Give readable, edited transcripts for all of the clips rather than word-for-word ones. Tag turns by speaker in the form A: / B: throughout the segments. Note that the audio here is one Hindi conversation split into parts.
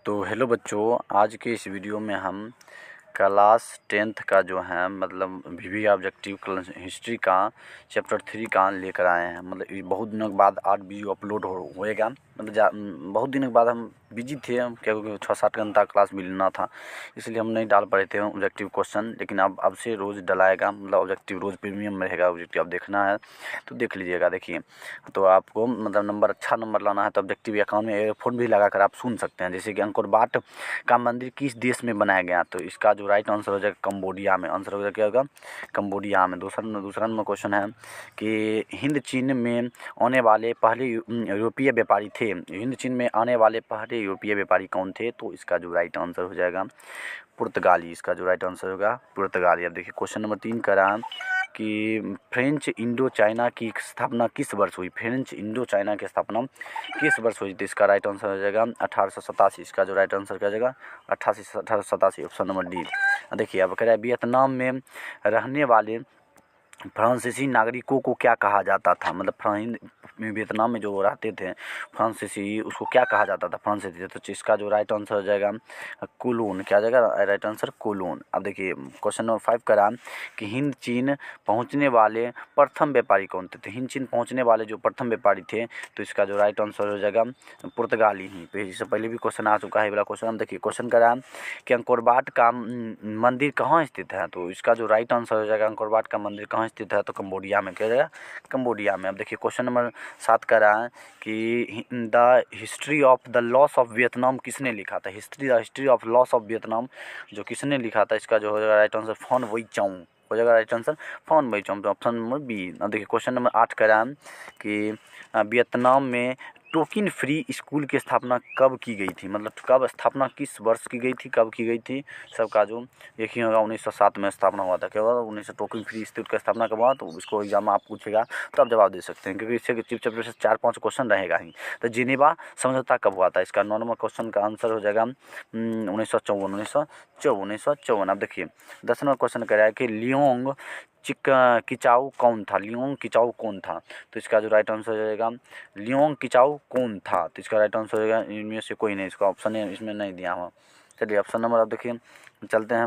A: तो हेलो बच्चों, आज के इस वीडियो में हम क्लास 10th का जो है मतलब वीवी ऑब्जेक्टिव क्लास हिस्ट्री का चैप्टर 3 का लेकर आए हैं। मतलब ये बहुत दिनों के बाद आज वीडियो अपलोड होएगा। मतलब बहुत दिनों के बाद हम बिजी थे क्योंकि 6-7 घंटा क्लास मिलना था, इसलिए हम नहीं डाल पाए थे ऑब्जेक्टिव क्वेश्चन। लेकिन अब से रोज़ डलाएगा, मतलब ऑब्जेक्टिव रोज़ प्रीमियम रहेगा। ऑब्जेक्टिव आप देखना है तो देख लीजिएगा। देखिए, तो आपको मतलब अच्छा नंबर लाना है तो ऑब्जेक्टिव अकाउंट में एयरफोन भी लगाकर आप सुन सकते हैं। जैसे कि अंकोर वाट का मंदिर किस देश में बनाया गया, तो इसका जो राइट आंसर हो जाएगा कंबोडिया में। आंसर हो जाएगा क्या होगा? कंबोडिया में। दूसरा नंबर क्वेश्चन है कि हिंद चीन में आने वाले पहले यूरोपीय व्यापारी थे। हिंद चीन में आने वाले पहले यूरोपीय व्यापारी कौन थे? तो इसका जो राइट आंसर हो जाएगा पुर्तगाली। इसका जो राइट आंसर होगा पुर्तगाली। अब देखिए क्वेश्चन नंबर 3 करा कि फ्रेंच इंडो चाइना की स्थापना किस वर्ष हुई? फ्रेंच इंडो चाइना की स्थापना किस वर्ष हुई? तो इसका राइट आंसर हो जाएगा 1887। इसका जो राइट आंसर क्या हो जाएगा? 1887, ऑप्शन नंबर डी। देखिए अब कह रहा है वियतनाम में रहने वाले फ्रांसीसी नागरिकों को क्या कहा जाता था? मतलब वियतनाम में जो रहते थे फ्रांसीसी, उसको क्या कहा जाता था? फ्रांसीसी। तो इसका जो राइट आंसर हो जाएगा कोलोन। क्या आ जाएगा राइट आंसर? कोलोन। अब देखिए क्वेश्चन नंबर 5 करा कि हिंद चीन पहुंचने वाले प्रथम व्यापारी कौन थे? तो हिंद चीन पहुंचने वाले जो प्रथम व्यापारी थे, तो इसका जो राइट आंसर हो जाएगा पुर्तगाली ही। तो इससे पहले भी क्वेश्चन आ चुका है वाला क्वेश्चन। देखिए क्वेश्चन करा कि अंकोर वाट का मंदिर कहाँ स्थित है? तो इसका जो राइट आंसर हो जाएगा अंकोर वाट का मंदिर कहाँ स्थित है? तो कंबोडिया में। क्या जाएगा? कंबोडिया में। अब देखिए क्वेश्चन नंबर 7 का रहा है कि the history of the loss of Vietnam किसने लिखा था? History of loss of Vietnam जो किसने लिखा था, इसका जो हो जाएगा राइट आंसर फॉन वुई चाउ हो जाएगा राइट आंसर फॉन वुई चाउ। तो ऑप्शन नंबर बी। अब देखिए क्वेश्चन नंबर 8 का रहा है कि वियतनाम में टोकिन फ्री स्कूल की स्थापना कब की गई थी? मतलब कब स्थापना किस वर्ष की गई थी, कब की गई थी? सबका जो एक ही होगा 1907 में स्थापना हुआ था। क्या हुआ? 1900 टोकिन फ्री इंस्टीट्यूट का स्थापना कब हुआ? तो इसको एग्जाम में आप पूछेगा तो आप जवाब दे सकते हैं, क्योंकि इससे चीफ चैप्टर से 4-5 क्वेश्चन रहेगा ही। तो जिनेवा समझौता कब हुआ था? इसका 9 नंबर क्वेश्चन का आंसर हो जाएगा 1954। अब देखिए 10 नंबर क्वेश्चन कह रहा है कि लियोंग किचाऊ कौन था? लियोंग किचाऊ कौन था? तो इसका जो राइट आंसर हो जाएगा लियोंग किचाऊ कौन था? तो इसका राइट आंसर हो जाएगा इनमें से कोई नहीं। इसका ऑप्शन है इसमें नहीं दिया हुआ। चलिए ऑप्शन नंबर अब देखिए चलते हैं।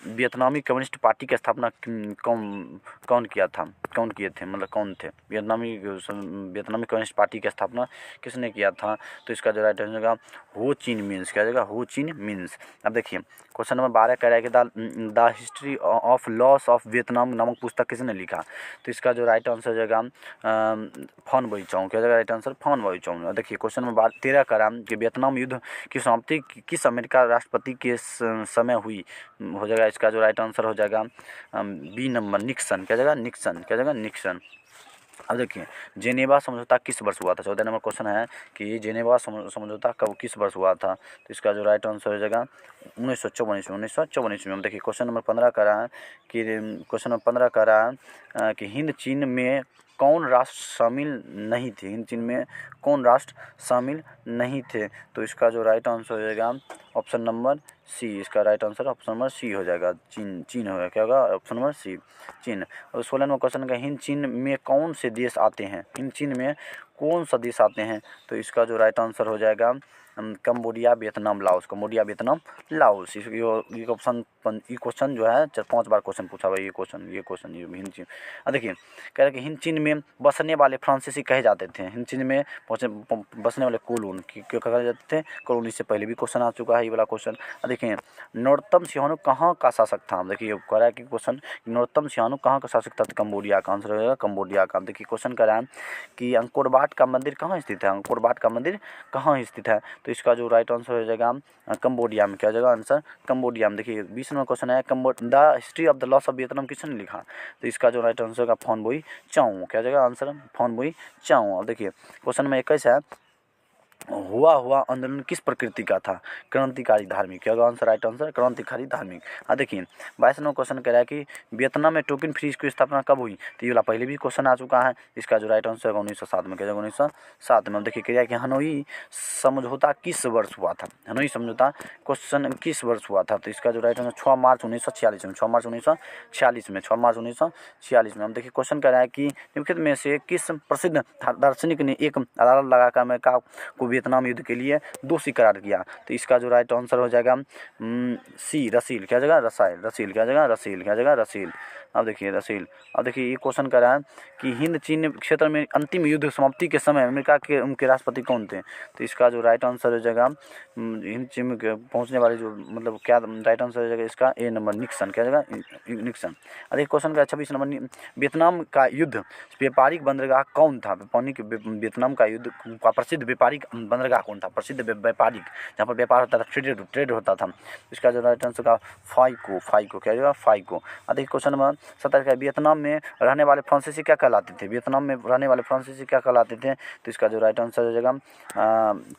A: वियतनामी कम्युनिस्ट पार्टी की स्थापना कौन किया था? कौन किए थे? मतलब कौन थे? वियतनामी कम्युनिस्ट पार्टी की स्थापना किसने किया था? तो इसका जो राइट आंसर होगा हो चिन मिन्स। क्या जाएगा? हो चिन मिन्स। अब देखिए क्वेश्चन नंबर 12 कह रहा है कि the history of loss of Vietnam नामक पुस्तक किसने लिखा? तो इसका जो राइट आंसर हो जाएगा फॉन वुई चाउ। क्या जाएगा राइट आंसर? फॉन वुई चाउ। देखिए क्वेश्चन नंबर 13 कह रहा है कि वियतनाम युद्ध की समाप्ति किस अमेरिका राष्ट्रपति के समय हुई? हो जाएगा इसका जो राइट आंसर हो जाएगा बी नंबर निक्सन। क्या जाएगा? निक्सन। क्या जाएगा? निक्सन। अब देखिए जेनेवा समझौता किस वर्ष हुआ था? 14 नंबर क्वेश्चन है कि जेनेवा समझौता कब किस वर्ष हुआ था? तो इसका जो राइट आंसर हो जाएगा 1954 में। हम देखिए क्वेश्चन नंबर 15 का रहा है कि क्वेश्चन नंबर 15 का रहा है कि हिंद चीन में कौन राष्ट्र शामिल नहीं थे? हिंद चीन में कौन राष्ट्र शामिल नहीं थे? तो इसका जो राइट आंसर हो जाएगा ऑप्शन नंबर सी। इसका right answer option number C हो जाएगा। चीन होगा। क्या होगा? ऑप्शन नंबर सी चीन। और 16 नंबर क्वेश्चन का हिंद चीन में कौन से देश आते हैं? हिंद चीन में कौन सा देश आते हैं? तो इसका जो राइट आंसर हो जाएगा Cambodia Vietnam Laos. Cambodia Vietnam Laos. ये क्वेश्चन जो है 4-5 बार क्वेश्चन पूछा हुआ है। ये क्वेश्चन ये हिंद चीन। देखिए कह रहे हैं कि हिंद चीन में बसने वाले फ्रांसीसी कहे जाते थे। हिंद चीन में बसने वाले कोलोन क्यों कहे जाते थे? कोलोन। इससे पहले भी क्वेश्चन आ चुका है ये वाला क्वेश्चन। देखिए नरोत्तम सिंहानु कहाँ का शासक था? देखिए कह रहा है कि क्वेश्चन नरोत्तम सिंहानु कहाँ का शासक था? तो कंबोडिया का आंसर हो जाएगा कंबोडिया का। देखिए क्वेश्चन कह रहा है कि अंकोर वाट का मंदिर कहाँ स्थित है? अंकोर वाट का मंदिर कहाँ स्थित है? तो इसका जो राइट आंसर हो जाएगा कंबोडिया में। क्या हो जाएगा आंसर? कंबोडिया में। देखिए 20 नंबर क्वेश्चन है the history of the loss of Vietnam किसने लिखा? तो इसका जो राइट आंसर होगा फॉन वुई चाउ। क्या हो जाएगा आंसर? फॉन वुई चाउ। अब देखिए क्वेश्चन नंबर 21 है हुआ आंदोलन किस प्रकृति का था? क्रांतिकारी धार्मिक। क्या होगा आंसर? राइट आंसर क्रांतिकारी धार्मिक। देखिए 22 नंबर क्वेश्चन कह रहा है कि वियतनाम में टोकन फ्री की स्थापना कब हुई? तो ये वाला पहले भी क्वेश्चन आ चुका है। इसका जो राइट आंसर है 1907 में। क्या जाएगा? 1907 में। देखिए कह रहा है कि हनोई समझौता किस वर्ष हुआ था? हनोई समझौता क्वेश्चन किस वर्ष हुआ था? तो इसका जो राइट आंसर 6 मार्च 1946 में। 6 मार्च 1946 में। 6 मार्च 1946 में। हम देखिए क्वेश्चन कह रहा है कि निम्नलिखित में से किस प्रसिद्ध दार्शनिक ने एक अदालत लगाकर अमेरिका को वियतनाम युद्ध के लिए दोषी करार किया। तो इसका जो राइट आंसर हो जाएगा सी, रसील। क्या जगह? रसायल। रसील क्या जगह? रसील। क्या जगह? रसील। अब देखिए रसील। अब देखिए ये क्वेश्चन कर रहा है कि हिंद चीन क्षेत्र में अंतिम युद्ध समाप्ति के समय अमेरिका के उनके राष्ट्रपति कौन थे? तो इसका जो राइट आंसर हो जाएगा हिंद चीन में पहुंचने वाले जो मतलब क्या राइट आंसर हो जाएगा इसका ए नंबर, निक्सन। क्या जगह? निक्सन। अब देखिए क्वेश्चन का 26 नंबर, वियतनाम का युद्ध व्यापारिक बंदरगाह कौन था? वियतनाम का युद्ध का प्रसिद्ध व्यापारिक बंदरगाह कौन था? प्रसिद्ध व्यापारिक, जहाँ पर व्यापार होता था, ट्रेड होता था। इसका जो राइट आंसर का फाइको। फाइको क्या जगह? फाइको। अब देखिए क्वेश्चन नंबर 17 का, वियतनाम में रहने वाले फ्रांसीसी क्या कहलाते थे? वियतनाम में रहने वाले फ्रांसीसी क्या कहलाते थे? तो इसका जो राइट आंसर हो जाएगा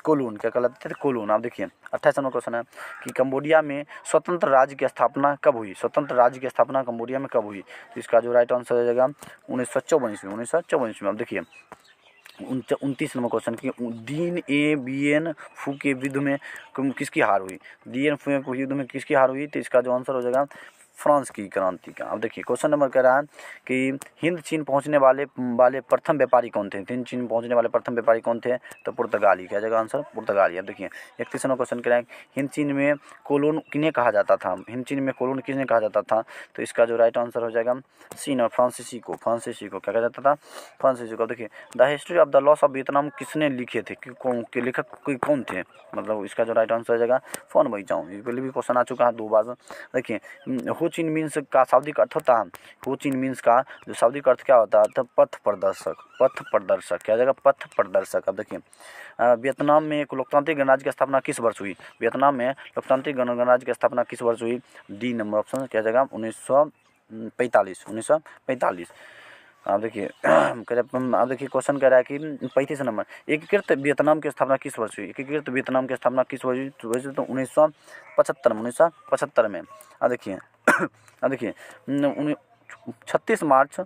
A: कोलून। क्या कहलाते थे? कोलून। आप देखिए 28 नंबर क्वेश्चन है कि कंबोडिया में स्वतंत्र राज्य की स्थापना कब हुई? स्वतंत्र राज्य की स्थापना कंबोडिया में कब हुई? तो इसका जो राइट आंसर हो जाएगा 1954 ईस्वी। 1954 ईस्वी में। अब देखिए 29 नंबर क्वेश्चन की, दीन ए बियन फू के युद्ध में किसकी हार हुई? दीन फू के युद्ध में किसकी हार हुई? तो इसका जो आंसर हो जाएगा फ्रांस की क्रांति का। अब देखिए क्वेश्चन नंबर कह रहा है कि हिंद चीन पहुंचने वाले प्रथम व्यापारी कौन थे? हिंद चीन पहुंचने वाले प्रथम व्यापारी कौन थे? तो पुर्तगाली। क्या जगह? आंसर पुर्तगाली। अब देखिए 31 नंबर क्वेश्चन कह रहा है हिंद चीन में कोलोन किन्हें कहा जाता था? हिंद चीन में कोलोन किन्हें कहा जाता था? तो इसका जो राइट आंसर हो जाएगा सी नंबर, फ्रांसीसी को। फ्रांसीसी को क्या कहा जाता था? फ्रांसीसी को। देखिए the history of the loss of Vietnam किसने लिखे थे? कि लेखक कौन थे? मतलब इसका जो राइट आंसर हो जाएगा फोन वही जाऊँ। ये पहले भी क्वेश्चन आ चुका है 2 बार। देखिए हो चिन मीन्स का शाब्दिक अर्थ होता है, हो चिन मीन्स का जो शाब्दिक अर्थ क्या होता है? तो पथ प्रदर्शक। पथ प्रदर्शक। क्या जगह? पथ प्रदर्शक। अब देखिए वियतनाम में एक लोकतांत्रिक गणराज्य की स्थापना किस वर्ष हुई? वियतनाम में लोकतांत्रिक गणराज्य की स्थापना किस वर्ष हुई? D number option. क्या जगह? 1945। 1945। अब देखिए अब देखिए क्वेश्चन कह रहा है कि 35 नंबर, एकीकृत वियतनाम की स्थापना किस वर्ष हुई? एकीकृत वियतनाम की स्थापना किस वर्ष हुई? तो 1975 में। 1975 में। अब देखिए अब देखिए 36 मार्च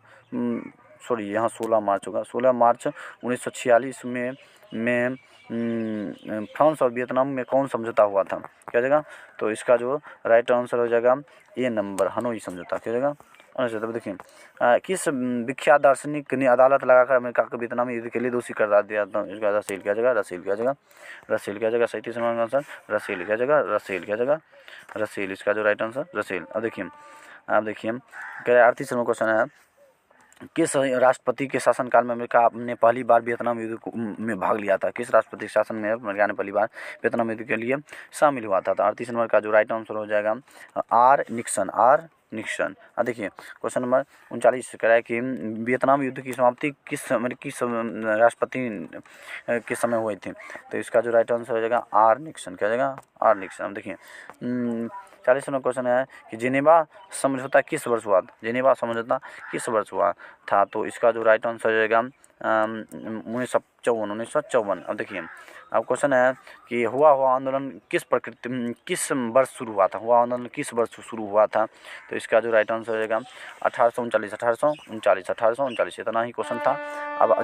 A: सॉरी यहाँ 16 मार्च होगा। 16 मार्च 1946 में फ्रांस और वियतनाम में कौन समझौता हुआ था? क्या जगह? तो इसका जो राइट आंसर हो जाएगा ए नंबर, हनोई समझौता। क्या जगह? तब देखिए किस विख्यात दार्शनिक ने अदालत लगाकर अमेरिका को वियतनाम युद्ध के लिए दोषी करार दिया था? इसका रसील। क्या जगह? रसील। क्या जगह? रसील। क्या जगह? 37 नंबर का आंसर रसील। क्या जगह? रसील। क्या जगह? रसील। इसका जो राइट आंसर रसील। अब देखिए 38 नंबर क्वेश्चन है, किस राष्ट्रपति के शासनकाल में अमेरिका ने पहली बार वियतनाम युद्ध में भाग लिया था? किस राष्ट्रपति के शासन में अमेरिका ने पहली बार वियतनाम युद्ध के लिए शामिल हुआ था? तो 38 नंबर का जो राइट आंसर हो जाएगा आर निक्सन। R Nixon. देखिए क्वेश्चन नंबर 39 कह रहा है कि वियतनाम युद्ध की समाप्ति किस राष्ट्रपति के समय हुई थी? तो इसका जो राइट आंसर हो जाएगा आर निक्सन। क्या जाएगा? R Nixon. अब देखिए 40 नंबर क्वेश्चन है कि जिनेवा समझौता किस वर्ष हुआ? जिनेवा समझौता किस वर्ष हुआ था? तो इसका जो राइट आंसर हो जाएगा 1954। अब देखिए अब क्वेश्चन है कि हुआ आंदोलन किस वर्ष शुरू हुआ था? हुआ आंदोलन किस वर्ष शुरू हुआ था? तो इसका जो राइट आंसर हो जाएगा 1839। इतना ही क्वेश्चन था। अब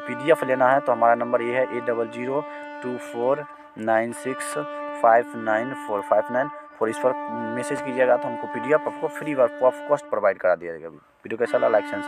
A: PDF लेना है तो हमारा नंबर ये है 8002496594 इस पर मैसेज कीजिएगा तो हमको PDF आपको फ्री ऑफ कॉस्ट प्रोवाइड करा दिया जाएगा। वीडियो कैसा लगा? Like and